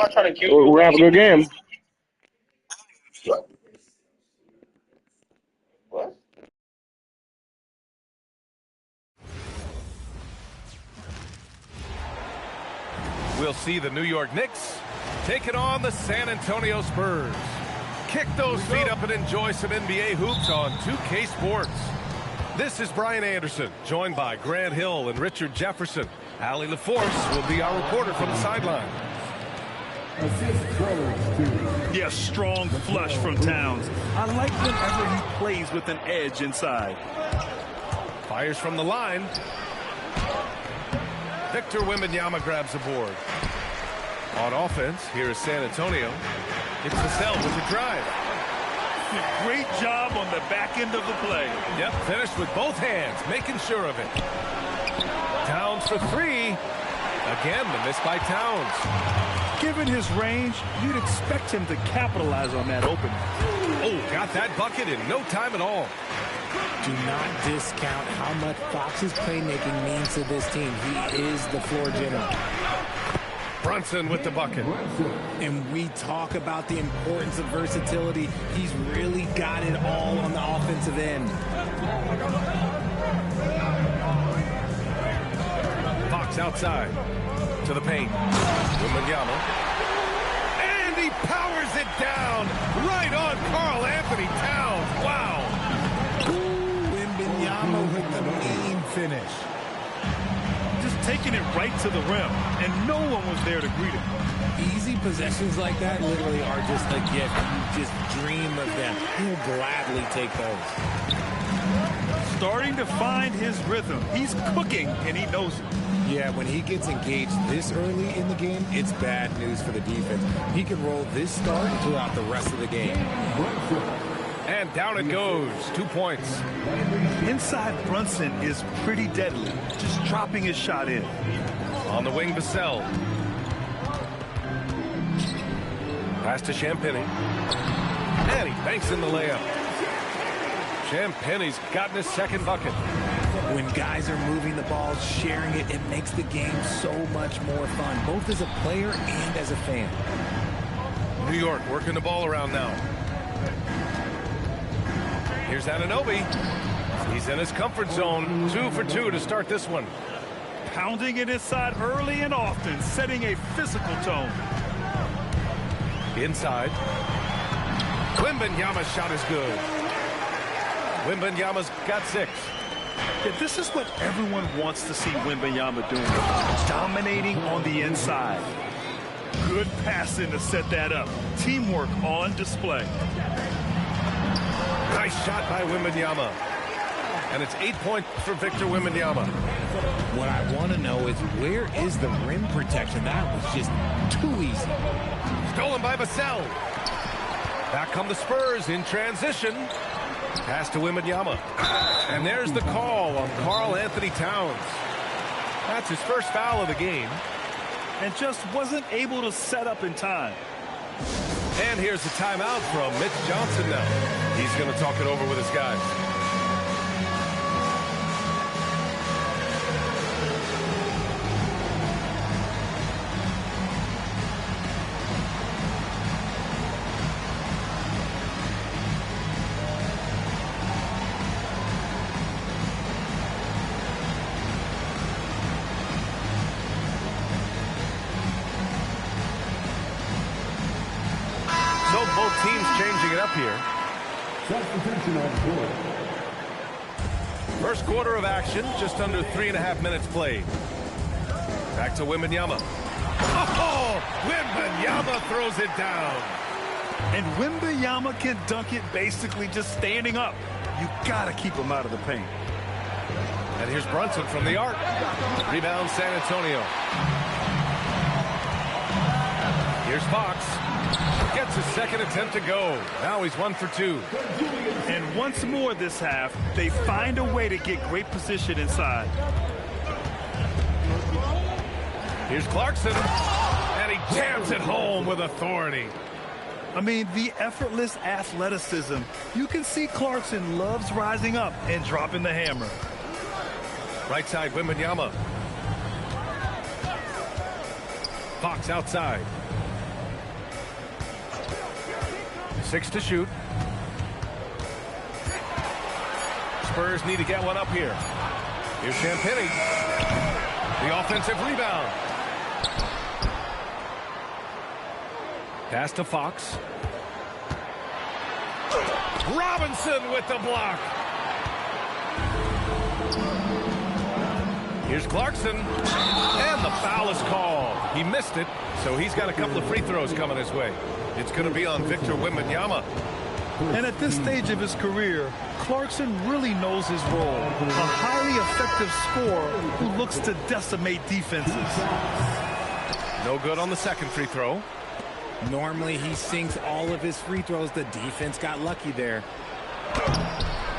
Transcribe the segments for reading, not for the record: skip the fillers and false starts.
We're having a good game. What? We'll see the New York Knicks taking on the San Antonio Spurs. Kick those feet up and enjoy some NBA hoops on 2K Sports. This is Brian Anderson, joined by Grant Hill and Richard Jefferson. Allie LaForce will be our reporter from the sideline. Yeah, strong flush from Towns. I like whenever he plays with an edge inside. Fires from the line. Victor Wembanyama grabs the board. On offense, here is San Antonio. It's Vassell with the drive. Great job on the back end of the play. Yep, finished with both hands, making sure of it. Towns for three. Again, the miss by Towns. Given his range, you'd expect him to capitalize on that opening. Oh, got that bucket in no time at all. Do not discount how much Fox's playmaking means to this team. He is the floor general. Brunson with the bucket. And we talk about the importance of versatility. He's really got it all on the offensive end. Fox outside to the paint. Wembanyama. And he powers it down right on Karl Anthony Towns. Wow. Wembanyama with the mean finish. Just taking it right to the rim, and no one was there to greet him. Easy possessions like that literally are just a gift. You just dream of them. He'll gladly take those. Starting to find his rhythm. He's cooking, and he knows it. Yeah, when he gets engaged this early in the game, it's bad news for the defense. He can roll this start throughout the rest of the game. And down it goes. 2 points. Inside Brunson is pretty deadly. Just dropping his shot in. On the wing, Vassell. Pass to Champagny. And he banks in the layup. Champagny's gotten his second bucket. When guys are moving the ball, sharing it, it makes the game so much more fun, both as a player and as a fan. New York working the ball around now. Here's Anunoby. He's in his comfort zone. 2 for 2 to start this one. Pounding it inside early and often, setting a physical tone. Inside. Wembanyama's shot is good. Wembanyama's got 6. Yeah, this is what everyone wants to see Wembanyama doing. Dominating on the inside. Good passing to set that up. Teamwork on display. Nice shot by Wembanyama. And it's 8 points for Victor Wembanyama. What I want to know is, where is the rim protection? That was just too easy. Stolen by Vassell. Back come the Spurs in transition. Pass to Wembanyama. And there's the call on Karl Anthony Towns. That's his first foul of the game. And just wasn't able to set up in time. And here's the timeout from Mitch Johnson now. He's going to talk it over with his guys. So both teams changing it up here. First quarter of action, just under 3.5 minutes played. Back to Wembanyama. Oh, Wembanyama throws it down. And Wembanyama can dunk it basically just standing up. You gotta keep him out of the paint. And here's Brunson from the arc. Rebound San Antonio. Here's Fox. Gets his second attempt to go. Now he's 1 for 2. And once more this half, they find a way to get great position inside. Here's Clarkson. And he jams it home with authority. I mean, the effortless athleticism. You can see Clarkson loves rising up and dropping the hammer. Right side, Wembanyama. Fox outside. 6 to shoot. Spurs need to get one up here. Here's Champagny. The offensive rebound. Pass to Fox. Robinson with the block. Here's Clarkson. And the foul is called. He missed it, so he's got a couple of free throws coming his way. It's going to be on Victor Wembanyama. And at this stage of his career, Clarkson really knows his role. A highly effective scorer who looks to decimate defenses. No good on the second free throw. Normally he sinks all of his free throws. The defense got lucky there.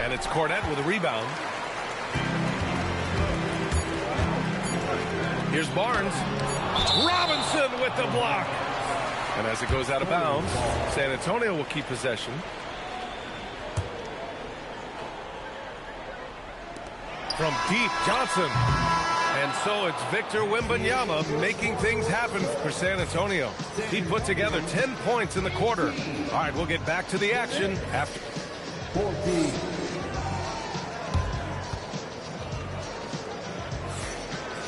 And it's Cornette with a rebound. Here's Barnes. Robinson with the block. And as it goes out of bounds, San Antonio will keep possession. From deep, Johnson. And so it's Victor Wembanyama making things happen for San Antonio. He put together 10 points in the quarter. All right, we'll get back to the action after.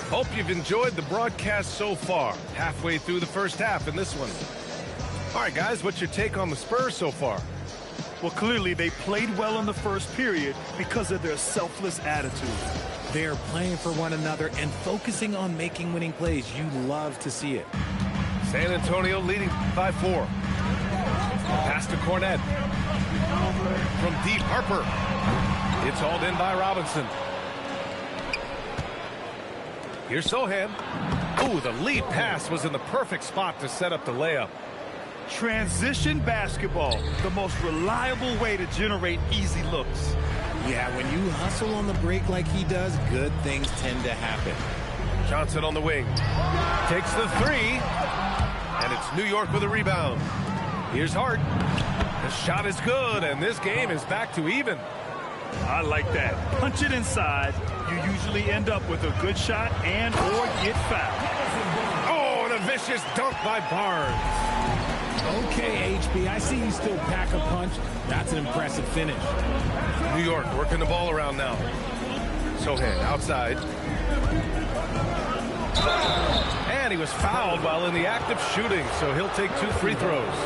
Hope you've enjoyed the broadcast so far. Halfway through the first half in this one. All right, guys, what's your take on the Spurs so far? Well, clearly they played well in the first period because of their selfless attitude. They're playing for one another and focusing on making winning plays. You love to see it. San Antonio leading by 4. Pass to Cornette. From deep, Harper. It's hauled in by Robinson. Here's Sohan. Ooh, the lead pass was in the perfect spot to set up the layup. Transition basketball, the most reliable way to generate easy looks. Yeah, when you hustle on the break like he does, good things tend to happen. Johnson on the wing. Takes the 3. And it's New York with a rebound. Here's Hart. The shot is good, and this game is back to even. I like that. Punch it inside. You usually end up with a good shot and or get fouled. Oh, and a vicious dunk by Barnes. Okay, HB, I see you still pack a punch. That's an impressive finish. New York working the ball around now. Sohan outside. And he was fouled while in the act of shooting, so he'll take 2 free throws.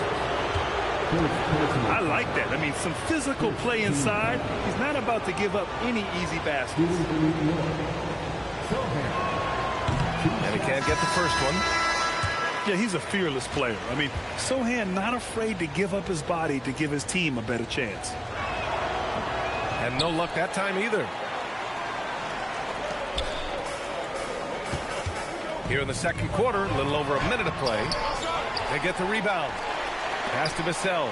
I like that. I mean, some physical play inside. He's not about to give up any easy baskets. And he can't get the first one. Yeah, he's a fearless player. I mean, Sohan not afraid to give up his body to give his team a better chance. And no luck that time either. Here in the second quarter, a little over a minute of play. They get the rebound. Pass to Vassell.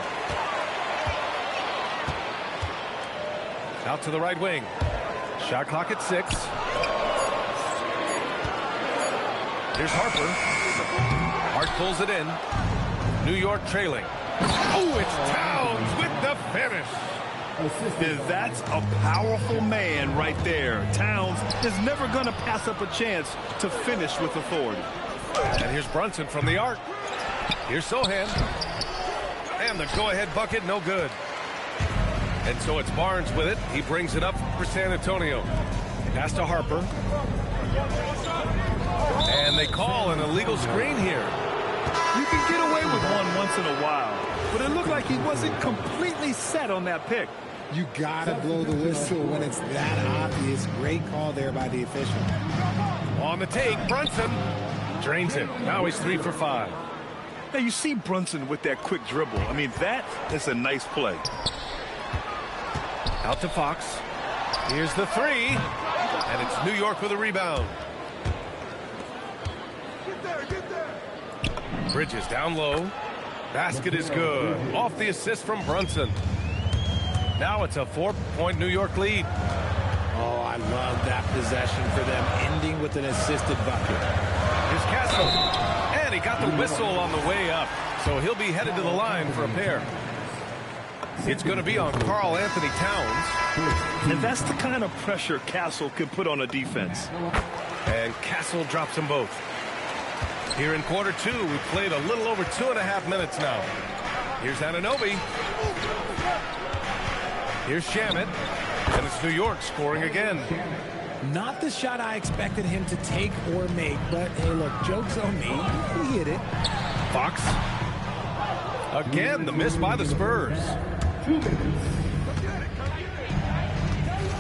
Out to the right wing. Shot clock at 6. Here's Harper. Hart pulls it in. New York trailing. Oh, it's Towns with the finish. And that's a powerful man right there. Towns is never going to pass up a chance to finish with authority. And here's Brunson from the arc. Here's Sohan. And the go-ahead bucket, no good. And so it's Barnes with it. He brings it up for San Antonio. Pass to Harper. And they call an illegal screen here. You can get away with one once in a while, but it looked like he wasn't completely set on that pick. You gotta blow the whistle when it's that obvious. Great call there by the official. On the take, Brunson drains it. Now he's 3 for 5. Now you see Brunson with that quick dribble. I mean, that is a nice play. Out to Fox. Here's the 3. And it's New York with a rebound. Bridges down low. Basket is good. Off the assist from Brunson. Now it's a 4-point New York lead. Oh, I love that possession for them, ending with an assisted bucket. Here's Castle. And he got the whistle on the way up. So he'll be headed to the line for a pair. It's going to be on Karl Anthony Towns. And that's the kind of pressure Castle can put on a defense. And Castle drops them both. Here in quarter 2, we played a little over 2.5 minutes now. Here's Anunoby. Here's Shamet. And it's New York scoring again. Not the shot I expected him to take or make, but hey, look, joke's on me. He hit it. Fox. Again, the miss by the Spurs.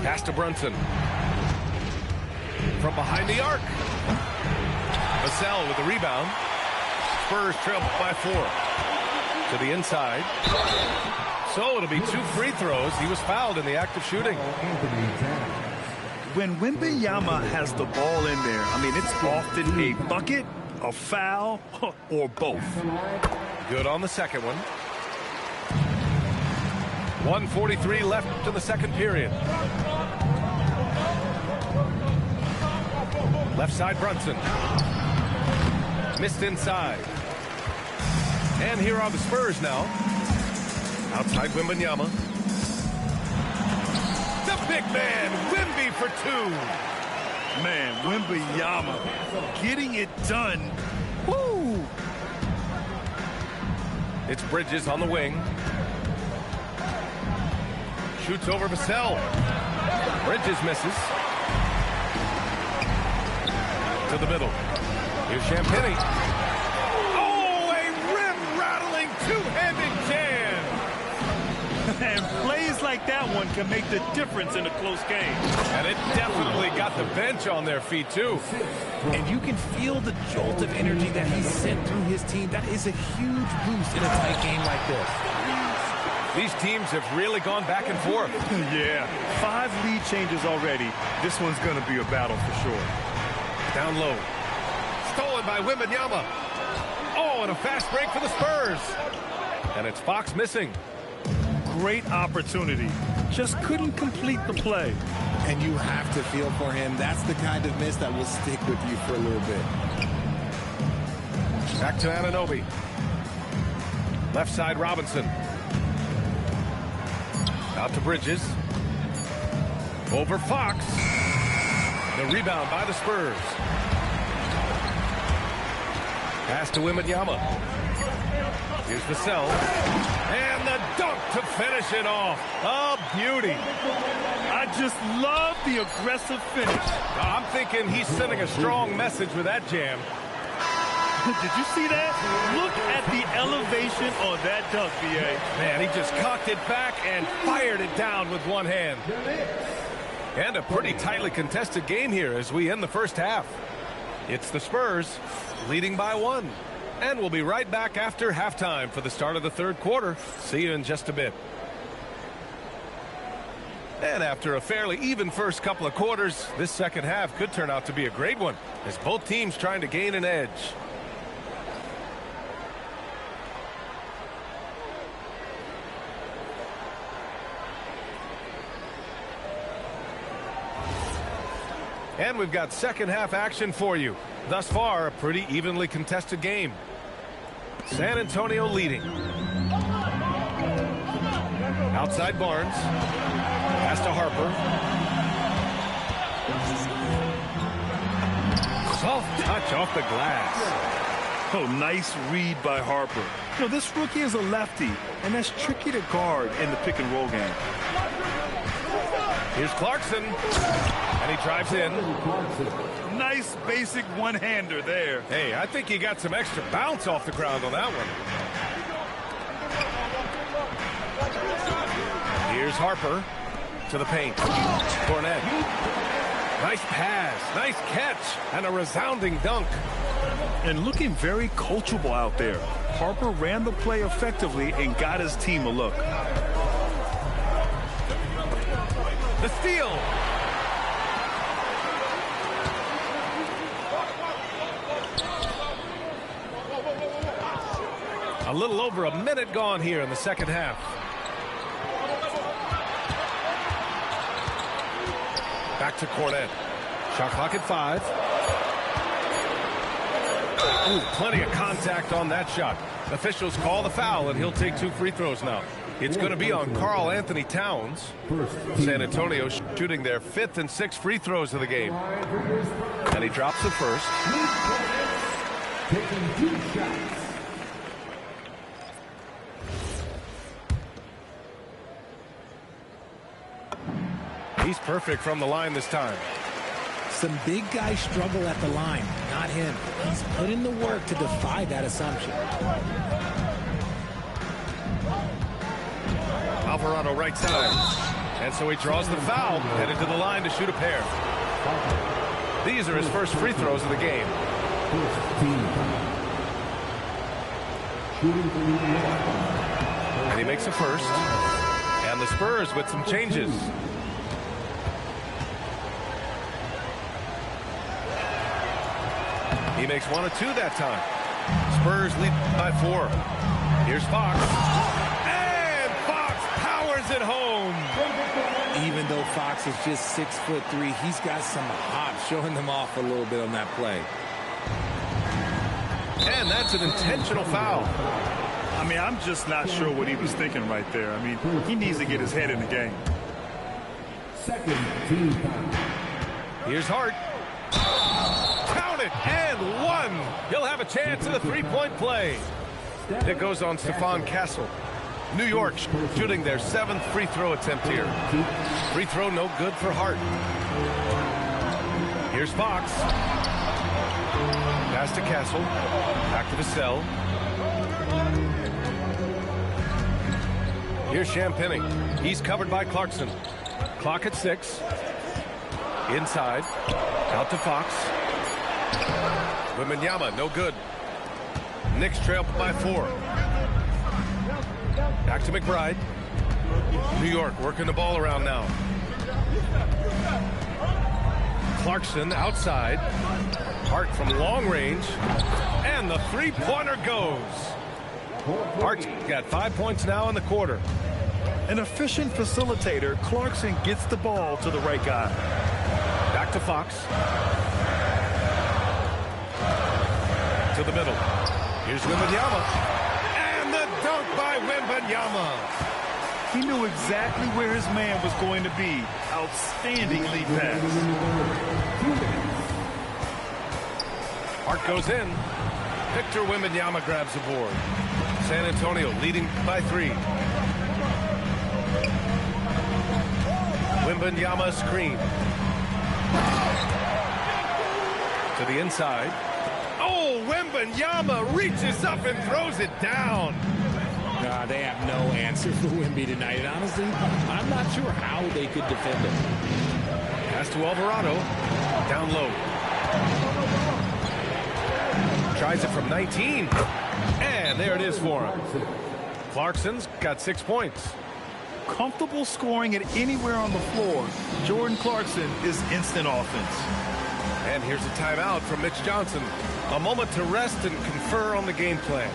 Pass to Brunson. From behind the arc. Vassell with the rebound. Spurs trail by 4. To the inside. So it'll be 2 free throws. He was fouled in the act of shooting. When Wembanyama has the ball in there, I mean, it's often a bucket, a foul, or both. Good on the second one. 1:43 left in the second period. Left side Brunson. Missed inside. And here are the Spurs now. Outside Wembanyama. The big man, Wemby for 2. Man, Wembanyama getting it done. Woo! It's Bridges on the wing. Shoots over Vassell. Bridges misses. To the middle. Here's Champagny. Oh, a rim-rattling two-handed jam. And plays like that one can make the difference in a close game. And it definitely got the bench on their feet, too. And you can feel the jolt of energy that he sent through his team. That is a huge boost in a tight game like this. These teams have really gone back and forth. Yeah, 5 lead changes already. This one's going to be a battle for sure. Down low. Stolen by Wembanyama. Oh, and a fast break for the Spurs. And it's Fox missing. Great opportunity. Just couldn't complete the play. And you have to feel for him. That's the kind of miss that will stick with you for a little bit. Back to Anunoby. Left side Robinson. Out to Bridges. Over Fox. The rebound by the Spurs. Pass to Wembanyama. Here's Vassell. And the dunk to finish it off. A beauty. I just love the aggressive finish. I'm thinking he's sending a strong message with that jam. Did you see that? Look at the elevation on that dunk, B.A. Man, he just cocked it back and fired it down with one hand. And a pretty tightly contested game here as we end the first half. It's the Spurs leading by 1. And we'll be right back after halftime for the start of the third quarter. See you in just a bit. And after a fairly even first couple of quarters, this second half could turn out to be a great one as both teams trying to gain an edge. And we've got second half action for you. Thus far, a pretty evenly contested game. San Antonio leading. Outside Barnes. Pass to Harper. Soft touch off the glass. Oh, nice read by Harper. You know, this rookie is a lefty, and that's tricky to guard in the pick and roll game. Here's Clarkson. And he drives in. Nice basic one-hander there. Hey, I think he got some extra bounce off the ground on that one. Here's Harper to the paint. Cornette. Nice pass, nice catch, and a resounding dunk. And looking very coachable out there. Harper ran the play effectively and got his team a look. The steal. A little over a minute gone here in the second half. Back to Cornette. Shot clock at 5. Ooh, plenty of contact on that shot. Officials call the foul, and he'll take 2 free throws now. It's going to be on Karl Anthony Towns. San Antonio shooting their 5th and 6th free throws of the game. And he drops the first. He's perfect from the line this time. Some big guys struggle at the line, not him. He's put in the work to defy that assumption. Alvarado right side. And so he draws the foul, headed to the line to shoot a pair. These are his first free throws of the game. And he makes a first. And the Spurs with some changes. He makes 1 of 2 that time. Spurs lead by 4. Here's Fox. And Fox powers it home. Even though Fox is just 6'3", he's got some hops, showing them off a little bit on that play. And that's an intentional foul. I mean, I'm just not sure what he was thinking right there. I mean, he needs to get his head in the game. Second team foul. Here's Hart. Count it, and 1. He'll have a chance at a three-point play. It goes on Stephon Castle. New York shooting their 7th free throw attempt here. Free throw no good for Hart. Here's Fox. Pass to Castle. Back to the cell. Here's Champagny. He's covered by Clarkson. Clock at 6. Inside. Out to Fox. Wembanyama, no good. Knicks trail by 4. Back to McBride. New York working the ball around now. Clarkson outside. Hart from long range. And the three-pointer goes. Hart's got 5 points now in the quarter. An efficient facilitator, Clarkson gets the ball to the right guy. Back to Fox. To the middle. Here's Wembanyama. And the dunk by Wembanyama. He knew exactly where his man was going to be. Outstanding lead pass. Hart goes in. Victor Wembanyama grabs the board. San Antonio leading by 3. Wembanyama screen. To the inside. Oh, Wembanyama reaches up and throws it down. They have no answer for Wemby tonight. And honestly, I'm not sure how they could defend him. Pass to Alvarado. Down low. Tries it from 19. And there it is for him. Clarkson's got 6 points. Comfortable scoring at anywhere on the floor. Jordan Clarkson is instant offense. And here's a timeout from Mitch Johnson. A moment to rest and confer on the game plan.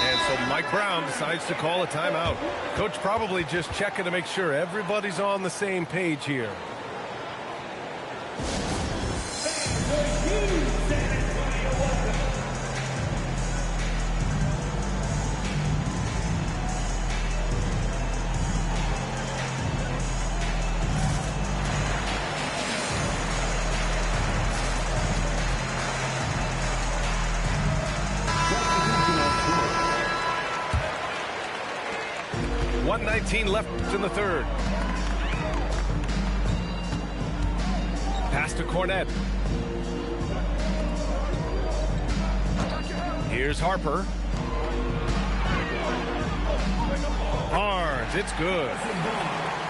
And so Mike Brown decides to call a timeout. Coach probably just checking to make sure everybody's on the same page here. Left in the third. Pass to Cornette. Here's Harper. Barnes, it's good.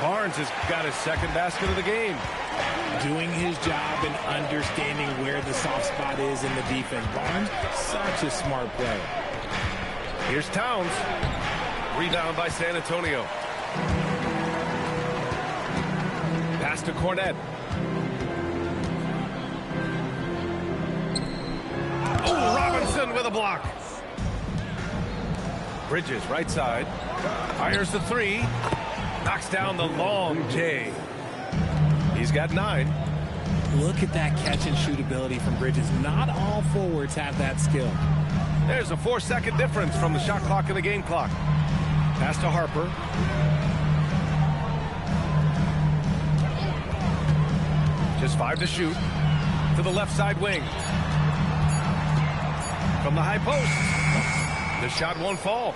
Barnes has got his 2nd basket of the game. Doing his job and understanding where the soft spot is in the defense. Barnes, such a smart player. Here's Towns. Rebound by San Antonio. Pass to Cornette. Oh, Robinson with a block. Bridges, right side. Fires the 3. Knocks down the long J. He's got 9. Look at that catch and shoot ability from Bridges. Not all forwards have that skill. There's a 4-second difference from the shot clock and the game clock. Pass to Harper. Just 5 to shoot. To the left side wing. From the high post. The shot won't fall.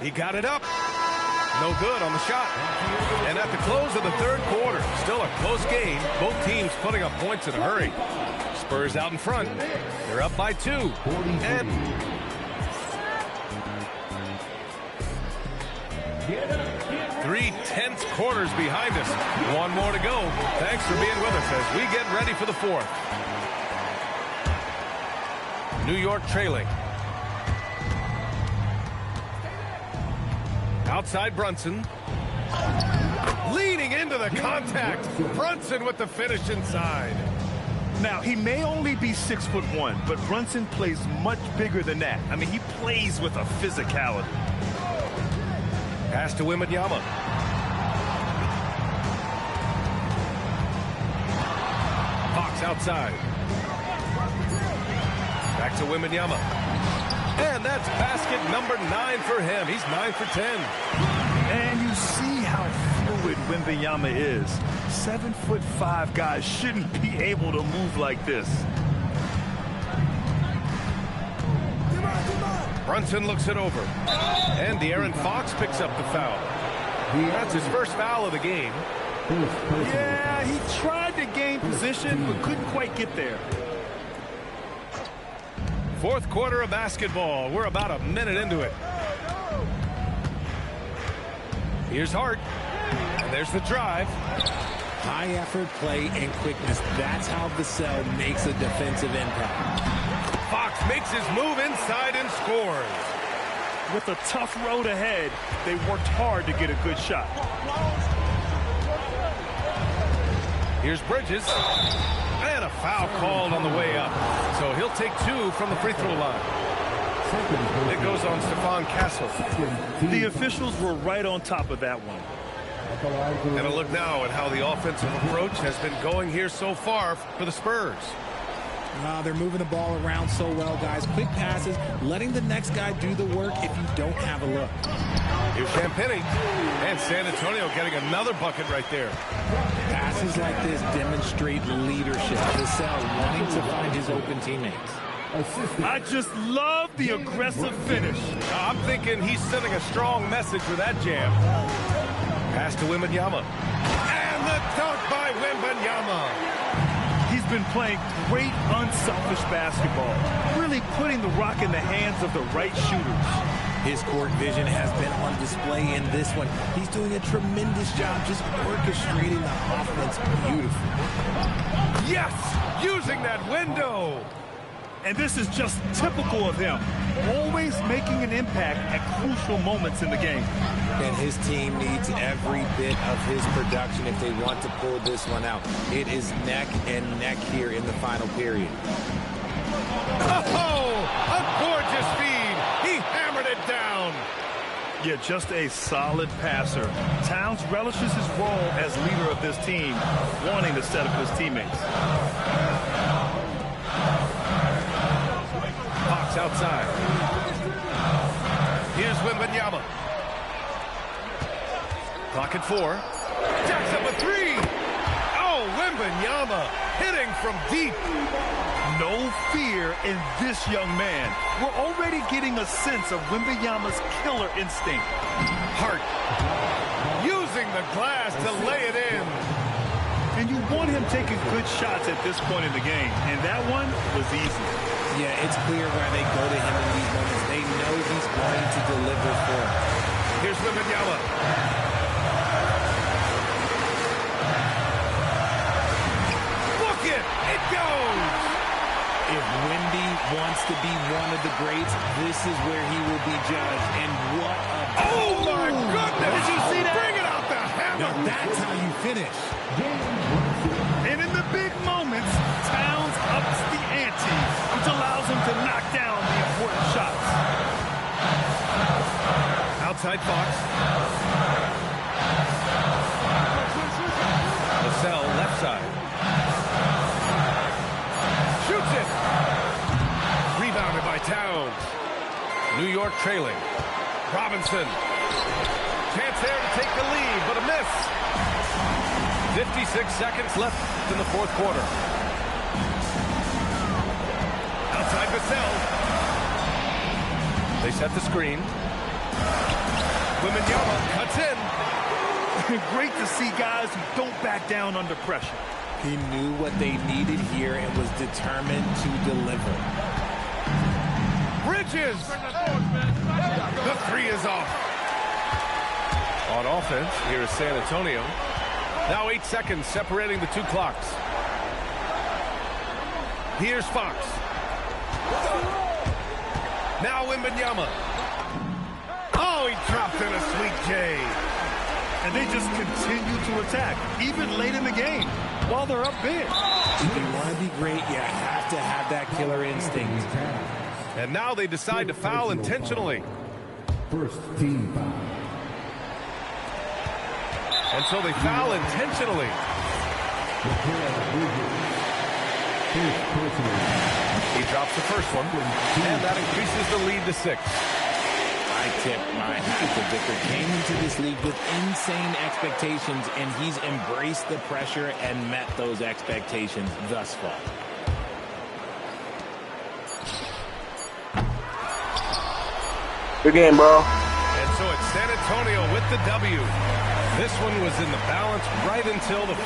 He got it up. No good on the shot. And at the close of the third quarter, still a close game. Both teams putting up points in a hurry. Spurs out in front. They're up by 2. And 3 tense quarters behind us. One more to go. Thanks for being with us as we get ready for the fourth. New York trailing. Outside Brunson. Leading into the contact. Brunson with the finish inside. Now, he may only be 6'1", but Brunson plays much bigger than that. I mean, he plays with a physicality. Pass to Wembanyama. Fox outside. Back to Wembanyama. And that's basket number 9 for him. He's 9 for 10. And you see how fluid Wembanyama is. 7'5" guys shouldn't be able to move like this. Brunson looks it over. And De'Aaron Fox picks up the foul. That's his first foul of the game. Yeah, he tried to gain position, but couldn't quite get there. Fourth quarter of basketball. We're about a minute into it. Here's Hart. And there's the drive. High effort play and quickness. That's how Vassell makes a defensive impact. Fox makes his move inside and scores. With a tough road ahead, they worked hard to get a good shot. Here's Bridges. And a foul called on the way up. So he'll take 2 from the free throw line. It goes on Stephon Castle. The officials were right on top of that one. And a look now at how the offensive approach has been going here so far for the Spurs. They're moving the ball around so well, guys. Quick passes, letting the next guy do the work if you don't have a look. Here's Champagny. And San Antonio getting another bucket right there. Passes like this demonstrate leadership. Vassell wanting to find his open teammates. I just love the aggressive finish. I'm thinking he's sending a strong message with that jam. Pass to Wembanyama. And the dunk by Wembanyama. He's been playing great, unselfish basketball, really putting the rock in the hands of the right shooters. His court vision has been on display in this one. He's doing a tremendous job just orchestrating the offense beautifully. Yes, using that window. And this is just typical of him, always making an impact at crucial moments in the game. And his team needs every bit of his production if they want to pull this one out. It is neck and neck here in the final period. Oh, a gorgeous feed. He hammered it down. Yeah, just a solid passer. Towns relishes his role as leader of this team, wanting to set up his teammates. Fox outside. Here's Wembanyama. Clock at 4. Jacks up a 3. Oh, Wembanyama hitting from deep. No fear in this young man. We're already getting a sense of Wembanyama's killer instinct. Hart using the glass to lay it in. And you want him taking good shots at this point in the game. And that one was easy. Yeah, it's clear where they go to him in these moments. They know he's going to deliver for them. Here's Wembanyama. Look it! It goes! If Wemby wants to be one of the greats, this is where he will be judged. And what a... Oh, my goodness! Did you see that? Bring it out the hammer! Now that's how you finish. And in the big moments, Towns ups the ante, which allows him to knock down the important shots. Outside Fox. Vassell left side. Shoots it. Rebounded by Towns. New York trailing. Robinson. Chance there to take the lead, but a miss. 56 seconds left in the fourth quarter. Outside Vassell. They set the screen. Wembanyama cuts in. Great to see guys who don't back down under pressure. He knew what they needed here and was determined to deliver. Bridges. The three is off. On offense, here is San Antonio. Now 8 seconds separating the two clocks. Here's Fox. Now Wembanyama. Oh, he dropped in a sweet J. And they just continue to attack, even late in the game, while they're up big. If you want to be great, you have to have that killer instinct. And now they decide to foul intentionally. First team foul. And so they foul intentionally. He drops the first one, and that increases the lead to 6. I tip my hat to Victor. Came into this league with insane expectations, and he's embraced the pressure and met those expectations thus far. Good game, bro. And so it's San Antonio with the W. This one was in the balance right until the...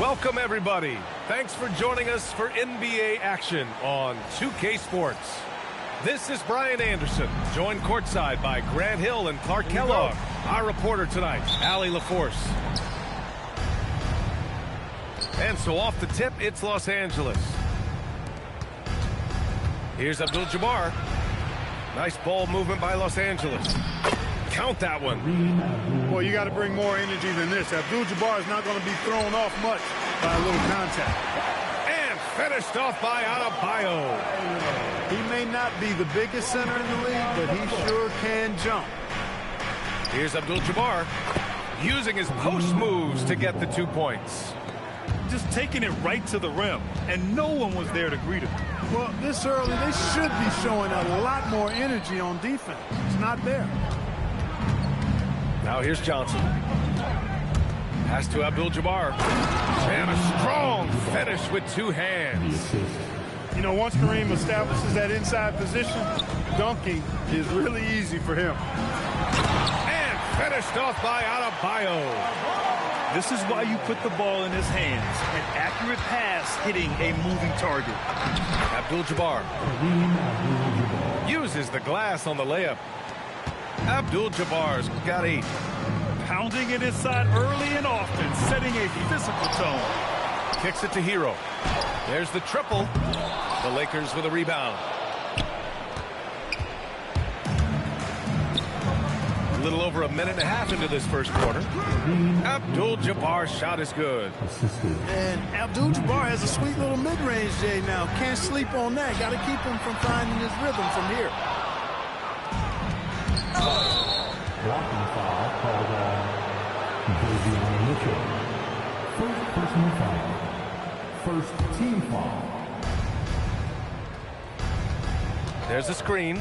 Welcome, everybody. Thanks for joining us for NBA action on 2K Sports. This is Brian Anderson, joined courtside by Grant Hill and Clark Kellogg. Our reporter tonight, Allie LaForce. And so off the tip, it's Los Angeles. Here's Abdul-Jabbar. Nice ball movement by Los Angeles. Count that one. Well, you got to bring more energy than this. Abdul-Jabbar is not going to be thrown off much by a little contact. And finished off by Adebayo. He may not be the biggest center in the league, but he sure can jump. Here's Abdul-Jabbar using his post moves to get the 2 points. Just taking it right to the rim, and no one was there to greet him. Well, this early, they should be showing a lot more energy on defense. It's not there. Now here's Johnson. Pass to Abdul-Jabbar. And a strong finish with 2 hands. You know, once Kareem establishes that inside position, dunking is really easy for him. And finished off by Adebayo. This is why you put the ball in his hands. An accurate pass hitting a moving target. Abdul-Jabbar uses the glass on the layup. Abdul-Jabbar's got 8. Pounding it inside early and often, setting a physical tone. Kicks it to Hero. There's the triple. The Lakers with a rebound. A little over a minute and a half into this first quarter. Abdul-Jabbar's shot is good. And Abdul-Jabbar has a sweet little mid-range Jay now. Can't sleep on that. Got to keep him from finding his rhythm from here. Blocking foul called on Davion Mitchell. First personal foul. First team foul. There's a screen.